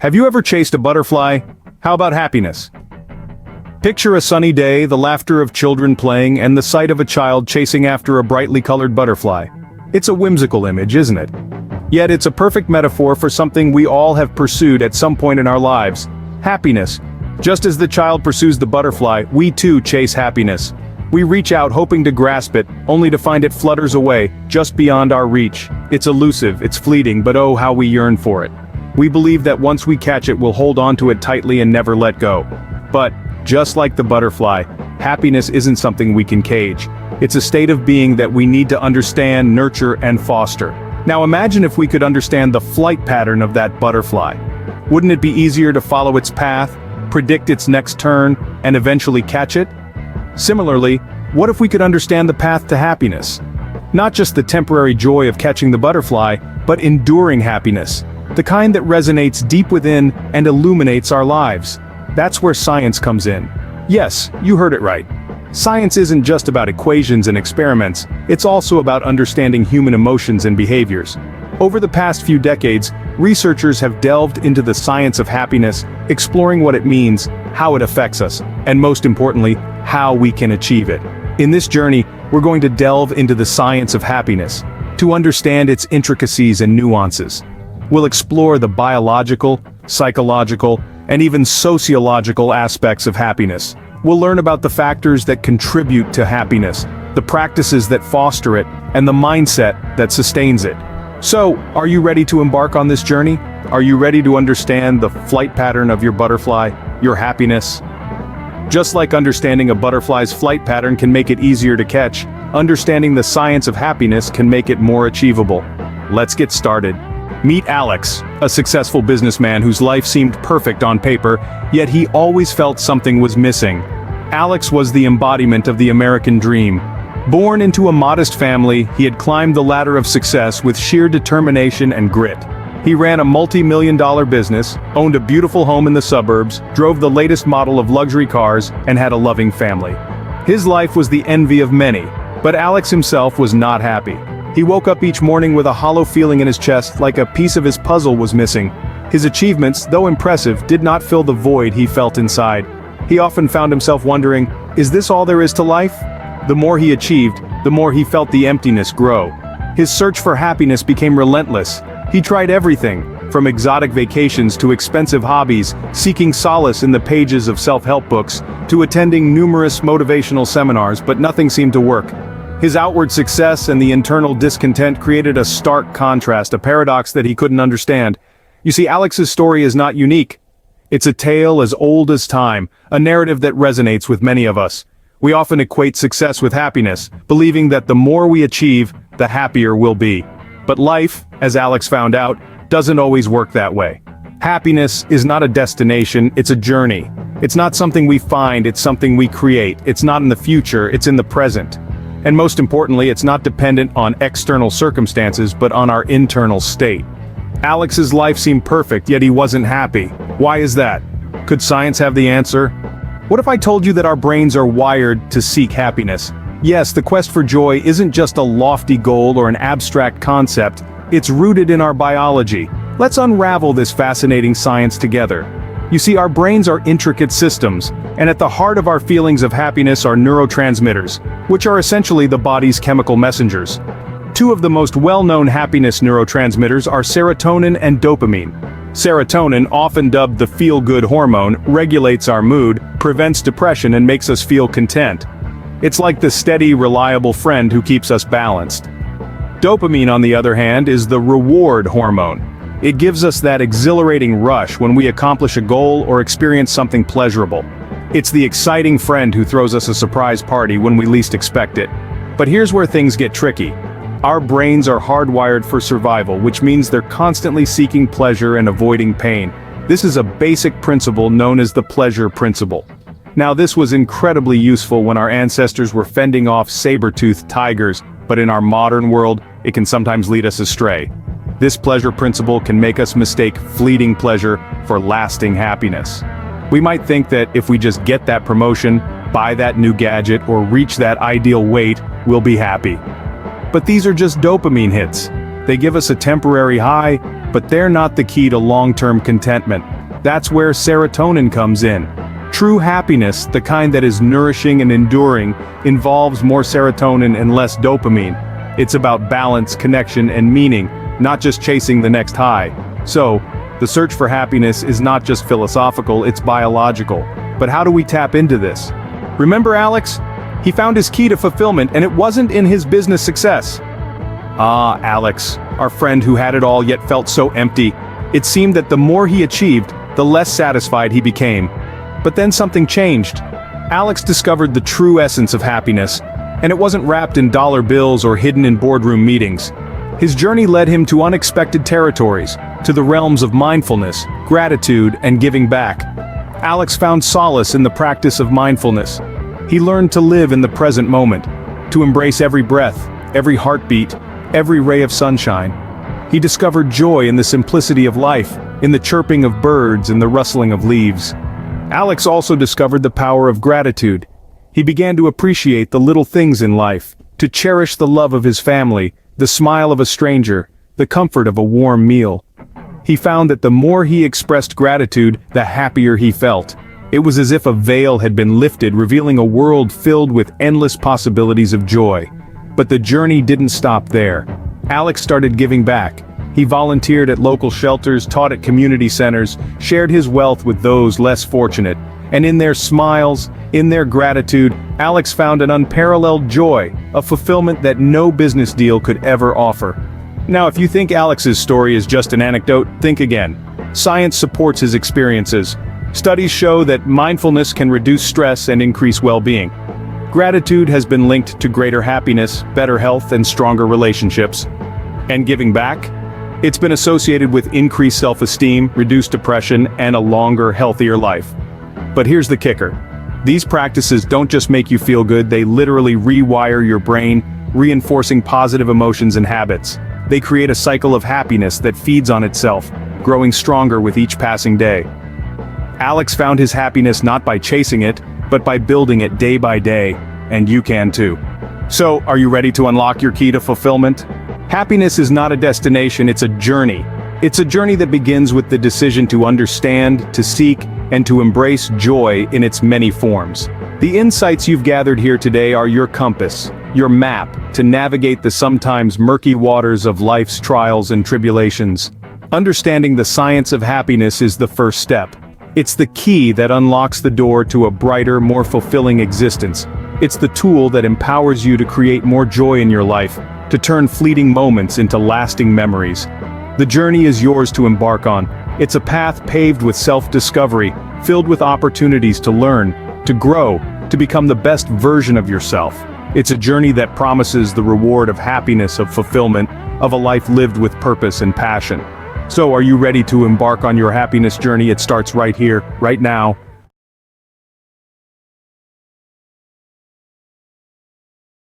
Have you ever chased a butterfly? How about happiness? Picture a sunny day, the laughter of children playing, and the sight of a child chasing after a brightly colored butterfly. It's a whimsical image, isn't it? Yet it's a perfect metaphor for something we all have pursued at some point in our lives: happiness. Just as the child pursues the butterfly, we too chase happiness. We reach out hoping to grasp it, only to find it flutters away, just beyond our reach. It's elusive, it's fleeting, but oh how we yearn for it. We believe that once we catch it, we'll hold on to it tightly and never let go. But, just like the butterfly, happiness isn't something we can cage. It's a state of being that we need to understand, nurture, and foster. Now imagine if we could understand the flight pattern of that butterfly. Wouldn't it be easier to follow its path, predict its next turn, and eventually catch it? Similarly, what if we could understand the path to happiness? Not just the temporary joy of catching the butterfly, but enduring happiness, the kind that resonates deep within and illuminates our lives. That's where science comes in. Yes, you heard it right. Science isn't just about equations and experiments, it's also about understanding human emotions and behaviors. Over the past few decades, researchers have delved into the science of happiness, exploring what it means, how it affects us, and most importantly, how we can achieve it. In this journey, we're going to delve into the science of happiness, to understand its intricacies and nuances. We'll explore the biological, psychological, and even sociological aspects of happiness. We'll learn about the factors that contribute to happiness, the practices that foster it, and the mindset that sustains it. So, are you ready to embark on this journey? Are you ready to understand the flight pattern of your butterfly, your happiness? Just like understanding a butterfly's flight pattern can make it easier to catch, understanding the science of happiness can make it more achievable. Let's get started. Meet Alex, a successful businessman whose life seemed perfect on paper, yet he always felt something was missing. Alex was the embodiment of the American dream. Born into a modest family, he had climbed the ladder of success with sheer determination and grit. He ran a multi-million-dollar business, owned a beautiful home in the suburbs, drove the latest model of luxury cars, and had a loving family. His life was the envy of many, but Alex himself was not happy. He woke up each morning with a hollow feeling in his chest, like a piece of his puzzle was missing. His achievements, though impressive, did not fill the void he felt inside. He often found himself wondering, is this all there is to life? The more he achieved, the more he felt the emptiness grow. His search for happiness became relentless. He tried everything, from exotic vacations to expensive hobbies, seeking solace in the pages of self-help books, to attending numerous motivational seminars, but nothing seemed to work. His outward success and the internal discontent created a stark contrast, a paradox that he couldn't understand. You see, Alex's story is not unique. It's a tale as old as time, a narrative that resonates with many of us. We often equate success with happiness, believing that the more we achieve, the happier we'll be. But life, as Alex found out, doesn't always work that way. Happiness is not a destination, it's a journey. It's not something we find, it's something we create. It's not in the future, it's in the present. And most importantly, it's not dependent on external circumstances, but on our internal state. Alex's life seemed perfect, yet he wasn't happy. Why is that? Could science have the answer? What if I told you that our brains are wired to seek happiness? Yes, the quest for joy isn't just a lofty goal or an abstract concept, it's rooted in our biology. Let's unravel this fascinating science together. You see, our brains are intricate systems, and at the heart of our feelings of happiness are neurotransmitters, which are essentially the body's chemical messengers. Two of the most well-known happiness neurotransmitters are serotonin and dopamine. Serotonin, often dubbed the feel-good hormone, regulates our mood, prevents depression, and makes us feel content. It's like the steady, reliable friend who keeps us balanced. Dopamine, on the other hand, is the reward hormone. It gives us that exhilarating rush when we accomplish a goal or experience something pleasurable. It's the exciting friend who throws us a surprise party when we least expect it. But here's where things get tricky. Our brains are hardwired for survival, which means they're constantly seeking pleasure and avoiding pain. This is a basic principle known as the pleasure principle. Now, this was incredibly useful when our ancestors were fending off saber-toothed tigers, but in our modern world, it can sometimes lead us astray. This pleasure principle can make us mistake fleeting pleasure for lasting happiness. We might think that if we just get that promotion, buy that new gadget, or reach that ideal weight, we'll be happy. But these are just dopamine hits. They give us a temporary high, but they're not the key to long-term contentment. That's where serotonin comes in. True happiness, the kind that is nourishing and enduring, involves more serotonin and less dopamine. It's about balance, connection, and meaning, not just chasing the next high. So, the search for happiness is not just philosophical, it's biological. But how do we tap into this? Remember Alex? He found his key to fulfillment, and it wasn't in his business success. Ah, Alex, our friend who had it all yet felt so empty. It seemed that the more he achieved, the less satisfied he became. But then something changed. Alex discovered the true essence of happiness, and it wasn't wrapped in dollar bills or hidden in boardroom meetings. His journey led him to unexpected territories, to the realms of mindfulness, gratitude, and giving back. Alex found solace in the practice of mindfulness. He learned to live in the present moment, to embrace every breath, every heartbeat, every ray of sunshine. He discovered joy in the simplicity of life, in the chirping of birds and the rustling of leaves. Alex also discovered the power of gratitude. He began to appreciate the little things in life, to cherish the love of his family, the smile of a stranger, the comfort of a warm meal. He found that the more he expressed gratitude, the happier he felt. It was as if a veil had been lifted, revealing a world filled with endless possibilities of joy. But the journey didn't stop there. Alex started giving back. He volunteered at local shelters, taught at community centers, shared his wealth with those less fortunate. And in their smiles, in their gratitude, Alex found an unparalleled joy, a fulfillment that no business deal could ever offer. Now, if you think Alex's story is just an anecdote, think again. Science supports his experiences. Studies show that mindfulness can reduce stress and increase well-being. Gratitude has been linked to greater happiness, better health, and stronger relationships. And giving back? It's been associated with increased self-esteem, reduced depression, and a longer, healthier life. But here's the kicker. These practices don't just make you feel good, they literally rewire your brain, reinforcing positive emotions and habits. They create a cycle of happiness that feeds on itself, growing stronger with each passing day. Alex found his happiness not by chasing it, but by building it day by day, and you can too. So, are you ready to unlock your key to fulfillment? Happiness is not a destination, it's a journey. It's a journey that begins with the decision to understand, to seek, and to embrace joy in its many forms. The insights you've gathered here today are your compass, your map, to navigate the sometimes murky waters of life's trials and tribulations. Understanding the science of happiness is the first step. It's the key that unlocks the door to a brighter, more fulfilling existence. It's the tool that empowers you to create more joy in your life, to turn fleeting moments into lasting memories. The journey is yours to embark on. It's a path paved with self-discovery, filled with opportunities to learn, to grow, to become the best version of yourself. It's a journey that promises the reward of happiness, of fulfillment, of a life lived with purpose and passion. So, are you ready to embark on your happiness journey? It starts right here, right now.